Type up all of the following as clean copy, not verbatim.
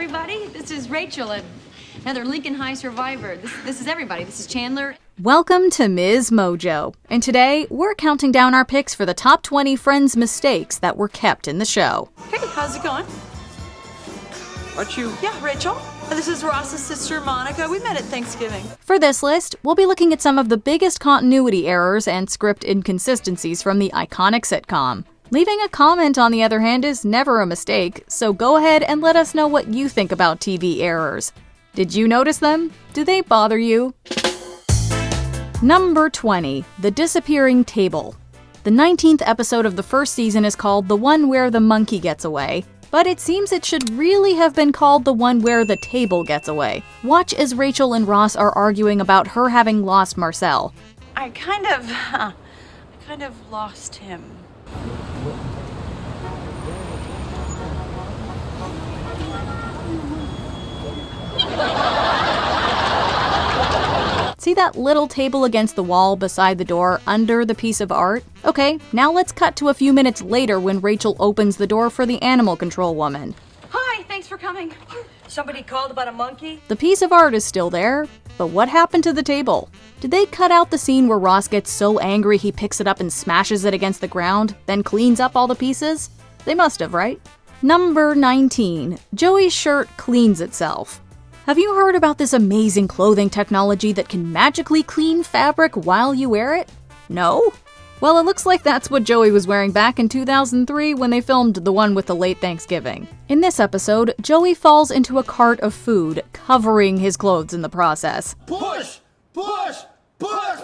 everybody. This is Rachel, another Lincoln High survivor. This is everybody. This is Chandler. Welcome to MsMojo, and today we're counting down our picks for the top 20 Friends mistakes that were kept in the show. Hey, how's it going? Aren't you? Yeah, Rachel. This is Ross's sister, Monica. We met at Thanksgiving. For this list, we'll be looking at some of the biggest continuity errors and script inconsistencies from the iconic sitcom. Leaving a comment, on the other hand, is never a mistake, so go ahead and let us know what you think about TV errors. Did you notice them? Do they bother you? Number 20. The Disappearing Table. The 19th episode of the first season is called The One Where the Monkey Gets Away, but it seems it should really have been called The One Where the Table Gets Away. Watch as Rachel and Ross are arguing about her having lost Marcel. I kind of lost him. See that little table against the wall beside the door under the piece of art? Okay, now let's cut to a few minutes later when Rachel opens the door for the animal control woman. Hi, thanks for coming. Somebody called about a monkey? The piece of art is still there, but what happened to the table? Did they cut out the scene where Ross gets so angry he picks it up and smashes it against the ground, then cleans up all the pieces? They must have, right? Number 19. Joey's shirt cleans itself. Have you heard about this amazing clothing technology that can magically clean fabric while you wear it? No? Well, it looks like that's what Joey was wearing back in 2003 when they filmed the one with the late Thanksgiving. In this episode, Joey falls into a cart of food, covering his clothes in the process. Push! Push! Push!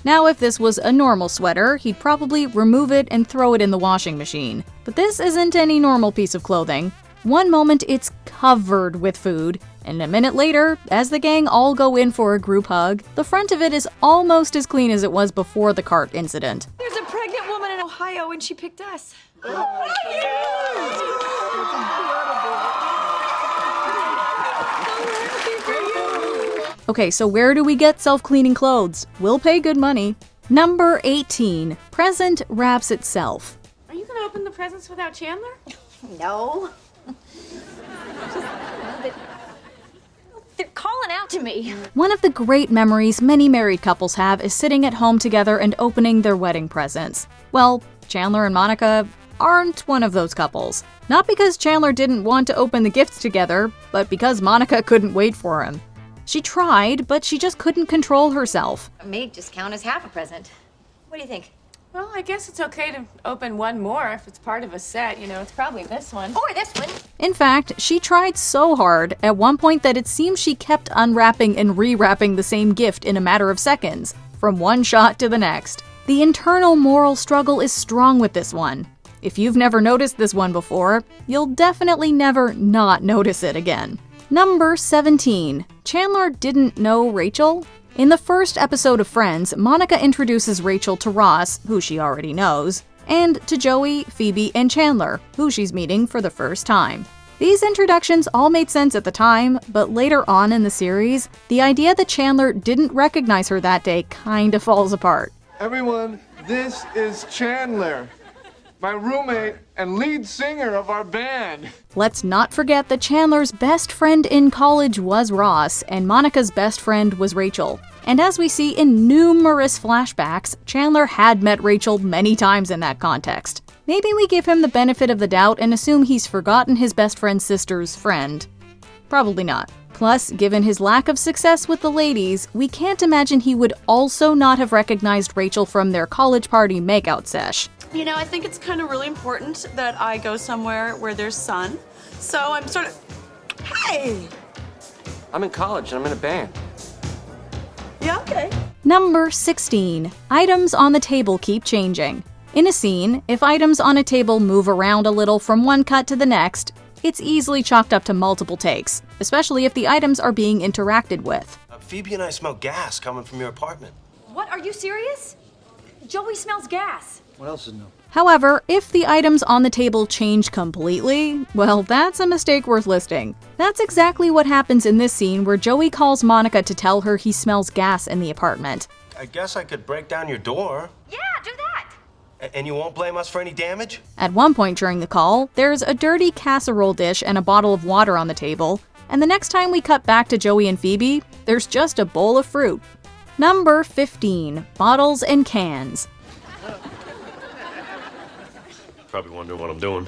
Now, if this was a normal sweater, he'd probably remove it and throw it in the washing machine. But this isn't any normal piece of clothing. One moment it's covered with food, and a minute later, as the gang all go in for a group hug, the front of it is almost as clean as it was before the cart incident. There's a pregnant woman in Ohio and she picked us. Okay, so where do we get self-cleaning clothes? We'll pay good money. Number 18. Present wraps itself. Are you gonna open the presents without Chandler? No. They're calling out to me. One of the great memories many married couples have is sitting at home together and opening their wedding presents. Well, Chandler and Monica aren't one of those couples. Not because Chandler didn't want to open the gifts together, but because Monica couldn't wait for him. She tried, but she just couldn't control herself. It may just count as half a present. What do you think? Well, I guess it's okay to open one more if it's part of a set. You know, it's probably this one. Or this one. In fact, she tried so hard at one point that it seems she kept unwrapping and rewrapping the same gift in a matter of seconds, from one shot to the next. The internal moral struggle is strong with this one. If you've never noticed this one before, you'll definitely never not notice it again. Number 17. Chandler didn't know Rachel? In the first episode of Friends, Monica introduces Rachel to Ross, who she already knows, and to Joey, Phoebe, and Chandler, who she's meeting for the first time. These introductions all made sense at the time, but later on in the series, the idea that Chandler didn't recognize her that day kinda falls apart. Everyone, this is Chandler, my roommate and lead singer of our band. Let's not forget that Chandler's best friend in college was Ross, and Monica's best friend was Rachel. And as we see in numerous flashbacks, Chandler had met Rachel many times in that context. Maybe we give him the benefit of the doubt and assume he's forgotten his best friend's sister's friend. Probably not. Plus, given his lack of success with the ladies, we can't imagine he would also not have recognized Rachel from their college party makeout sesh. You know, I think it's kind of really important that I go somewhere where there's sun. So I'm sort of... Hey! I'm in college and I'm in a band. Yeah, okay. Number 16. Items on the table keep changing. In a scene, if items on a table move around a little from one cut to the next, it's easily chalked up to multiple takes, especially if the items are being interacted with. Phoebe and I smell gas coming from your apartment. What? Are you serious? Joey smells gas. What else is new? However, if the items on the table change completely, well, that's a mistake worth listing. That's exactly what happens in this scene where Joey calls Monica to tell her he smells gas in the apartment. I guess I could break down your door. Yeah, do that. And you won't blame us for any damage? At one point during the call, there's a dirty casserole dish and a bottle of water on the table, and the next time we cut back to Joey and Phoebe, there's just a bowl of fruit. Number 15, bottles and cans. Probably wondering what I'm doing.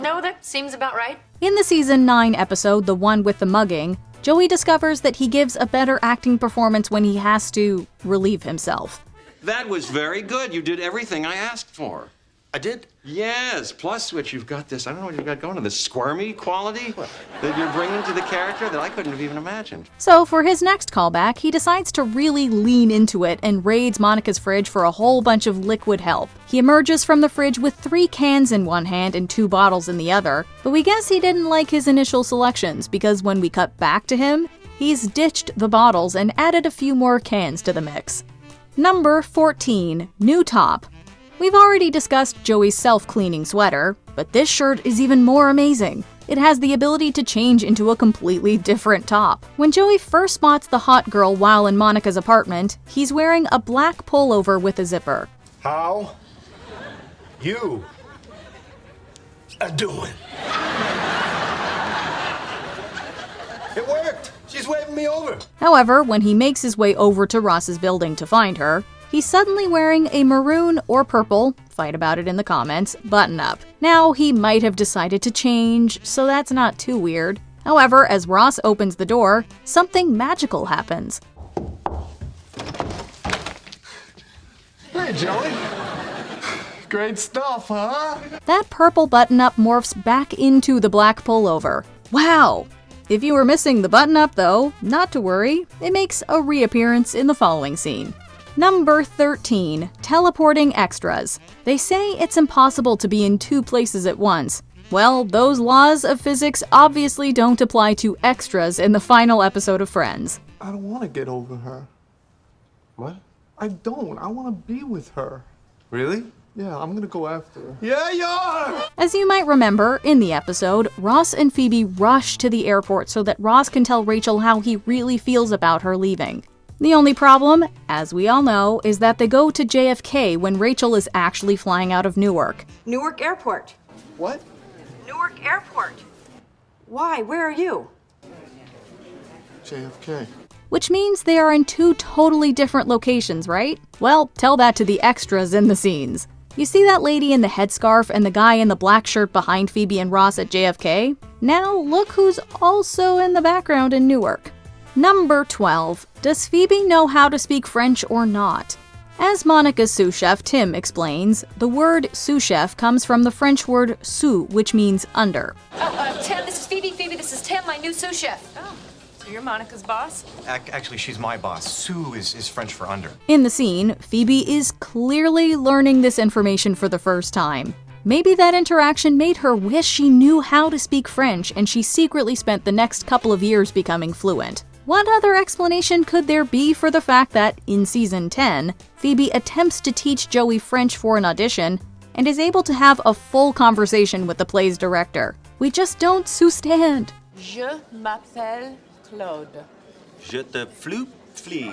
No, that seems about right. In the season 9 episode, the one with the mugging, Joey discovers that he gives a better acting performance when he has to relieve himself. That was very good. You did everything I asked for. I did? Yes. Plus, Switch, you've got this, I don't know what you've got going, this squirmy quality that you're bringing to the character that I couldn't have even imagined. So for his next callback, he decides to really lean into it and raids Monica's fridge for a whole bunch of liquid help. He emerges from the fridge with 3 cans in one hand and 2 bottles in the other, but we guess he didn't like his initial selections because when we cut back to him, he's ditched the bottles and added a few more cans to the mix. Number 14, new top. We've already discussed Joey's self-cleaning sweater, but this shirt is even more amazing. It has the ability to change into a completely different top. When Joey first spots the hot girl while in Monica's apartment, he's wearing a black pullover with a zipper. How you are doing? It worked. She's waving me over. However, when he makes his way over to Ross's building to find her, he's suddenly wearing a maroon or purple, fight about it in the comments, button-up. Now, he might have decided to change, so that's not too weird. However, as Ross opens the door, something magical happens. Hey, Joey. Great stuff, huh? That purple button-up morphs back into the black pullover. Wow! If you were missing the button-up, though, not to worry, it makes a reappearance in the following scene. Number 13, teleporting extras. They say it's impossible to be in 2 places at once. Well, those laws of physics obviously don't apply to extras in the final episode of Friends. I don't want to get over her. What? I don't. I want to be with her. Really? Yeah, I'm gonna go after her. Yeah, you are! As you might remember, in the episode, Ross and Phoebe rush to the airport so that Ross can tell Rachel how he really feels about her leaving. The only problem, as we all know, is that they go to JFK when Rachel is actually flying out of Newark. Newark Airport. What? Newark Airport. Why? Where are you? JFK. Which means they are in 2 totally different locations, right? Well, tell that to the extras in the scenes. You see that lady in the headscarf and the guy in the black shirt behind Phoebe and Ross at JFK? Now look who's also in the background in Newark. Number 12. Does Phoebe know how to speak French or not? As Monica's sous chef Tim explains, the word sous chef comes from the French word sous, which means under. Tim, this is Phoebe. Phoebe, this is Tim, my new sous chef. Oh, so you're Monica's boss? Actually, she's my boss. Sue is French for under. In the scene, Phoebe is clearly learning this information for the first time. Maybe that interaction made her wish she knew how to speak French and she secretly spent the next couple of years becoming fluent. What other explanation could there be for the fact that, in season 10, Phoebe attempts to teach Joey French for an audition and is able to have a full conversation with the play's director? We just don't stand. Je m'appelle Claude. Je te flee.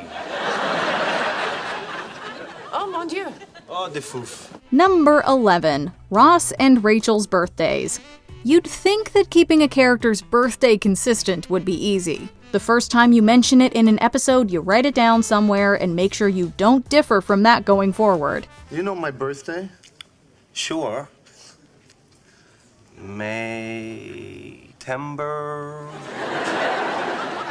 Oh, mon Dieu. Oh, de fouf. Number 11. Ross and Rachel's birthdays. You'd think that keeping a character's birthday consistent would be easy. The first time you mention it in an episode, you write it down somewhere and make sure you don't differ from that going forward. You know my birthday? Sure. May-tember.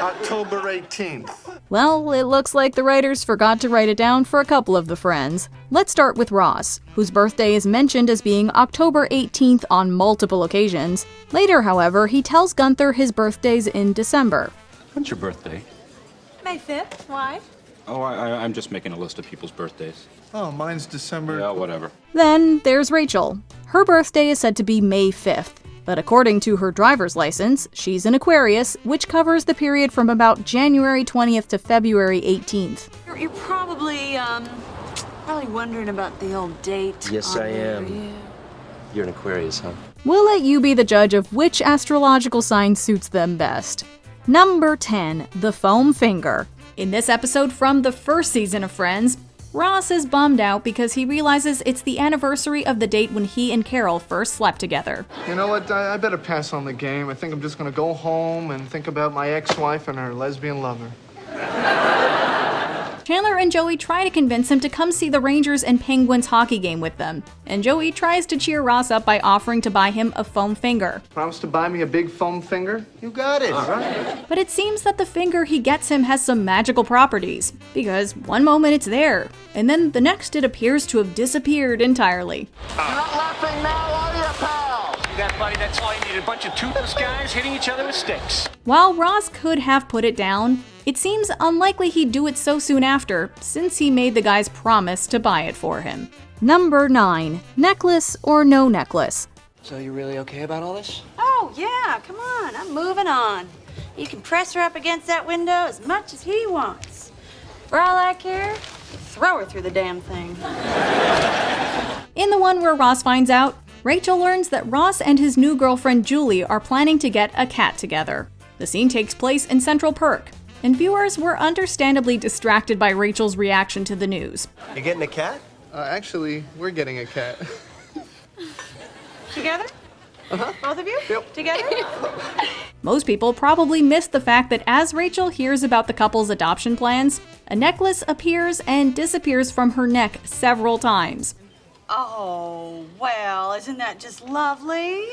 October 18th. Well, it looks like the writers forgot to write it down for a couple of the friends. Let's start with Ross, whose birthday is mentioned as being October 18th on multiple occasions. Later, however, he tells Gunther his birthday's in December. When's your birthday? May 5th. Why? Oh, I'm just making a list of people's birthdays. Oh, mine's December. Yeah, whatever. Then there's Rachel. Her birthday is said to be May 5th, but according to her driver's license, she's an Aquarius, which covers the period from about January 20th to February 18th. You're probably wondering about the old date. Yes, I am. You're an Aquarius, huh? We'll let you be the judge of which astrological sign suits them best. Number 10, the foam finger. In this episode from the first season of Friends, Ross is bummed out because he realizes it's the anniversary of the date when he and Carol first slept together. You know what? I better pass on the game. I think I'm just gonna go home and think about my ex-wife and her lesbian lover. Chandler and Joey try to convince him to come see the Rangers and Penguins hockey game with them, and Joey tries to cheer Ross up by offering to buy him a foam finger. Promise to buy me a big foam finger? You got it. All right. But it seems that the finger he gets him has some magical properties, because one moment it's there, and then the next it appears to have disappeared entirely. You're not laughing now, are you, pal? See that, buddy? That's all you need. A bunch of toothless guys hitting each other with sticks. While Ross could have put it down, it seems unlikely he'd do it so soon after, since he made the guys promise to buy it for him. Number 9. Necklace or no necklace? So you really okay about all this? Oh, yeah, come on, I'm moving on. You can press her up against that window as much as he wants. For all I care, throw her through the damn thing. In the one where Ross finds out, Rachel learns that Ross and his new girlfriend Julie are planning to get a cat together. The scene takes place in Central Perk, and viewers were understandably distracted by Rachel's reaction to the news. You getting a cat? Actually, we're getting a cat. Together? Both of you? Yep. Together? Most people probably missed the fact that as Rachel hears about the couple's adoption plans, a necklace appears and disappears from her neck several times. Oh, well, isn't that just lovely?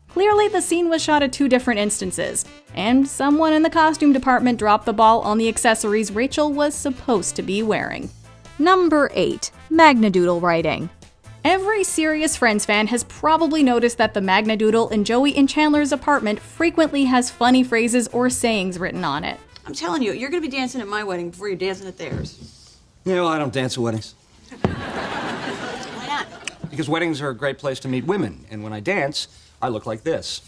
Clearly, the scene was shot at 2 different instances, and someone in the costume department dropped the ball on the accessories Rachel was supposed to be wearing. Number 8. Magna Doodle writing. Every serious Friends fan has probably noticed that the Magna Doodle in Joey and Chandler's apartment frequently has funny phrases or sayings written on it. I'm telling you, you're gonna be dancing at my wedding before you're dancing at theirs. Yeah, well, I don't dance at weddings. Why not? Because weddings are a great place to meet women, and when I dance, I look like this.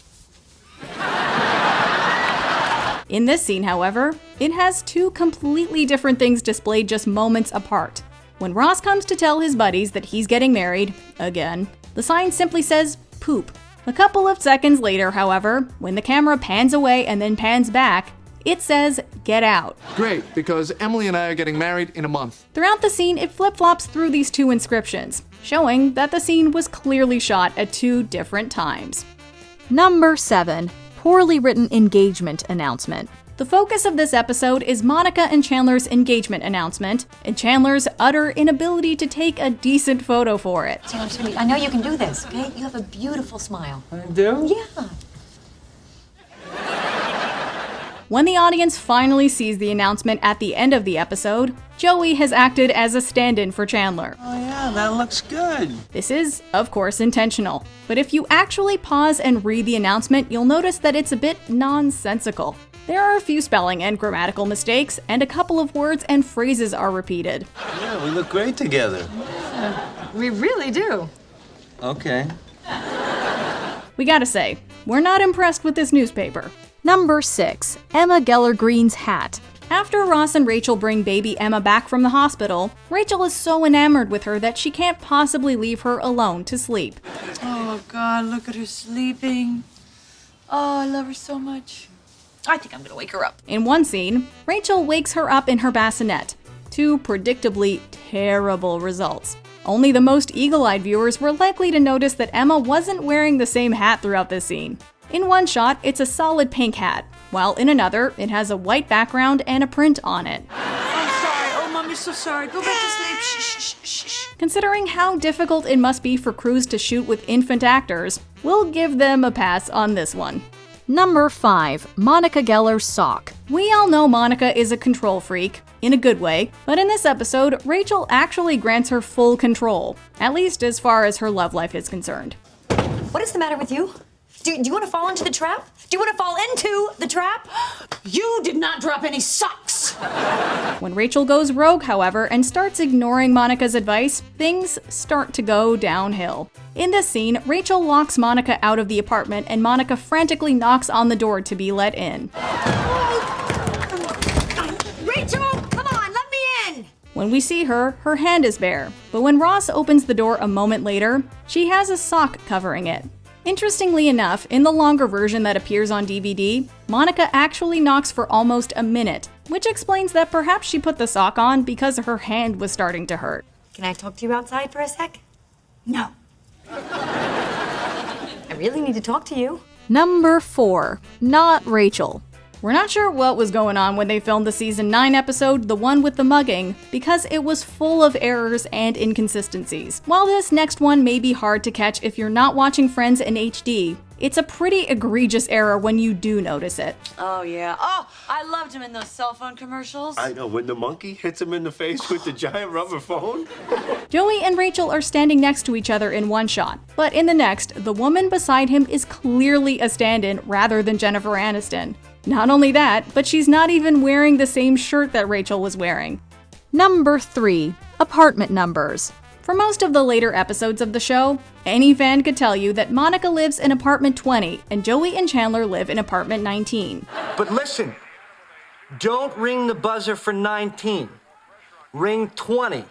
In this scene, however, it has 2 completely different things displayed just moments apart. When Ross comes to tell his buddies that he's getting married, again, the sign simply says poop. A couple of seconds later, however, when the camera pans away and then pans back, it says get out. Great, because Emily and I are getting married in a month. Throughout the scene, it flip-flops through these 2 inscriptions, showing that the scene was clearly shot at 2 different times. Number 7. Poorly written engagement announcement. The focus of this episode is Monica and Chandler's engagement announcement, and Chandler's utter inability to take a decent photo for it. Chandler, sweetie, I know you can do this, okay? You have a beautiful smile. I do? Yeah. When the audience finally sees the announcement at the end of the episode, Joey has acted as a stand-in for Chandler. Oh, yeah, that looks good. This is, of course, intentional. But if you actually pause and read the announcement, you'll notice that it's a bit nonsensical. There are a few spelling and grammatical mistakes, and a couple of words and phrases are repeated. Yeah, we look great together. We really do. Okay. We gotta say, we're not impressed with this newspaper. Number 6. Emma Geller Green's hat. After Ross and Rachel bring baby Emma back from the hospital, Rachel is so enamored with her that she can't possibly leave her alone to sleep. Oh, God, look at her sleeping. Oh, I love her so much. I think I'm gonna wake her up. In one scene, Rachel wakes her up in her bassinet. 2 predictably terrible results. Only the most eagle-eyed viewers were likely to notice that Emma wasn't wearing the same hat throughout this scene. In one shot, it's a solid pink hat, while in another, it has a white background and a print on it. I'm sorry. Oh, Mommy's so sorry. Go back to sleep. Shh, shh, shh, shh. Considering how difficult it must be for crews to shoot with infant actors, we'll give them a pass on this one. Number 5. Monica Geller's sock. We all know Monica is a control freak, in a good way, but in this episode, Rachel actually grants her full control, at least as far as her love life is concerned. What is the matter with you? Do you want to fall into the trap? Do you want to fall into the trap? You did not drop any socks. When Rachel goes rogue, however, and starts ignoring Monica's advice, things start to go downhill. In this scene, Rachel locks Monica out of the apartment, and Monica frantically knocks on the door to be let in. Rachel, come on, let me in! When we see her, her hand is bare, but when Ross opens the door a moment later, she has a sock covering it. Interestingly enough, in the longer version that appears on DVD, Monica actually knocks for almost a minute, which explains that perhaps she put the sock on because her hand was starting to hurt. Can I talk to you outside for a sec? No. I really need to talk to you. Number 4. Not Rachel. We're not sure what was going on when they filmed the season 9 episode, the one with the mugging, because it was full of errors and inconsistencies. While this next one may be hard to catch if you're not watching Friends in HD, it's a pretty egregious error when you do notice it. Oh, yeah. Oh, I loved him in those cell phone commercials. I know, when the monkey hits him in the face with the giant rubber phone. Joey and Rachel are standing next to each other in one shot, but in the next, the woman beside him is clearly a stand-in rather than Jennifer Aniston. Not only that, but she's not even wearing the same shirt that Rachel was wearing. Number 3. Apartment numbers. For most of the later episodes of the show, any fan could tell you that Monica lives in apartment 20 and Joey and Chandler live in apartment 19. But listen, don't ring the buzzer for 19. Ring 20.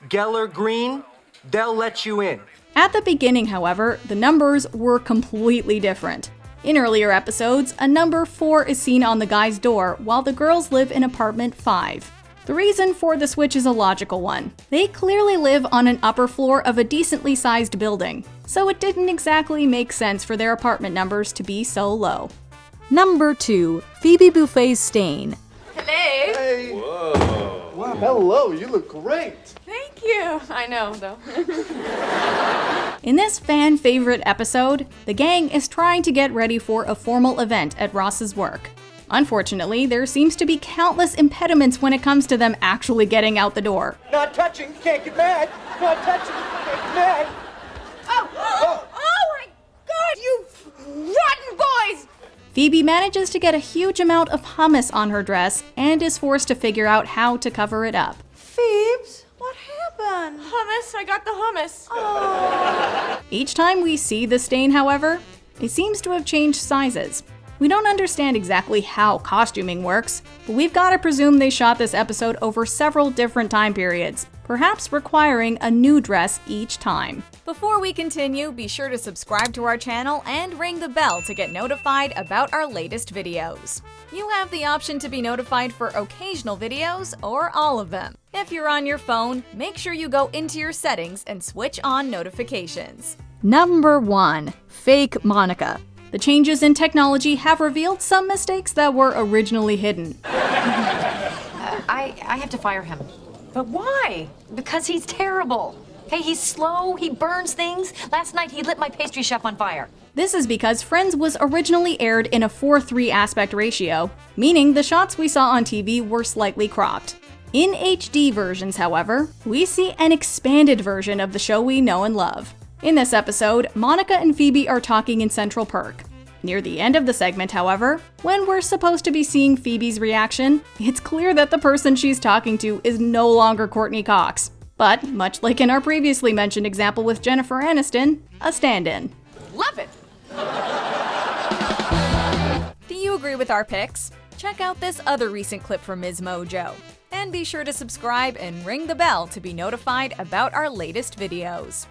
Geller Green, they'll let you in. At the beginning, however, the numbers were completely different. In earlier episodes, a number 4 is seen on the guy's door while the girls live in apartment 5. The reason for the switch is a logical one. They clearly live on an upper floor of a decently sized building, so it didn't exactly make sense for their apartment numbers to be so low. Number 2. Phoebe Buffay's stain. Hello. Hey. Whoa. Wow, hello, you look great. Thank you. I know, though. In this fan favorite episode, the gang is trying to get ready for a formal event at Ross's work. Unfortunately, there seems to be countless impediments when it comes to them actually getting out the door. Not touching, can't get mad. Not touching, can't get mad. Oh my God, you rotten boys! Phoebe manages to get a huge amount of hummus on her dress and is forced to figure out how to cover it up. Phoebes, what happened? Hummus, I got the hummus. Each time we see the stain, however, it seems to have changed sizes. We don't understand exactly how costuming works, but we've got to presume they shot this episode over several different time periods, perhaps requiring a new dress each time. Before we continue, be sure to subscribe to our channel and ring the bell to get notified about our latest videos. You have the option to be notified for occasional videos or all of them. If you're on your phone, make sure you go into your settings and switch on notifications. Number 1. Fake Monica. The changes in technology have revealed some mistakes that were originally hidden. I have to fire him. But why? Because he's terrible. Okay, he's slow, he burns things. Last night he lit my pastry chef on fire. This is because Friends was originally aired in a 4:3 aspect ratio, meaning the shots we saw on TV were slightly cropped. In HD versions, however, we see an expanded version of the show we know and love. In this episode, Monica and Phoebe are talking in Central Perk. Near the end of the segment, however, when we're supposed to be seeing Phoebe's reaction, it's clear that the person she's talking to is no longer Courtney Cox, but, much like in our previously mentioned example with Jennifer Aniston, a stand-in. Love it. Do you agree with our picks? Check out this other recent clip from MsMojo. And be sure to subscribe and ring the bell to be notified about our latest videos.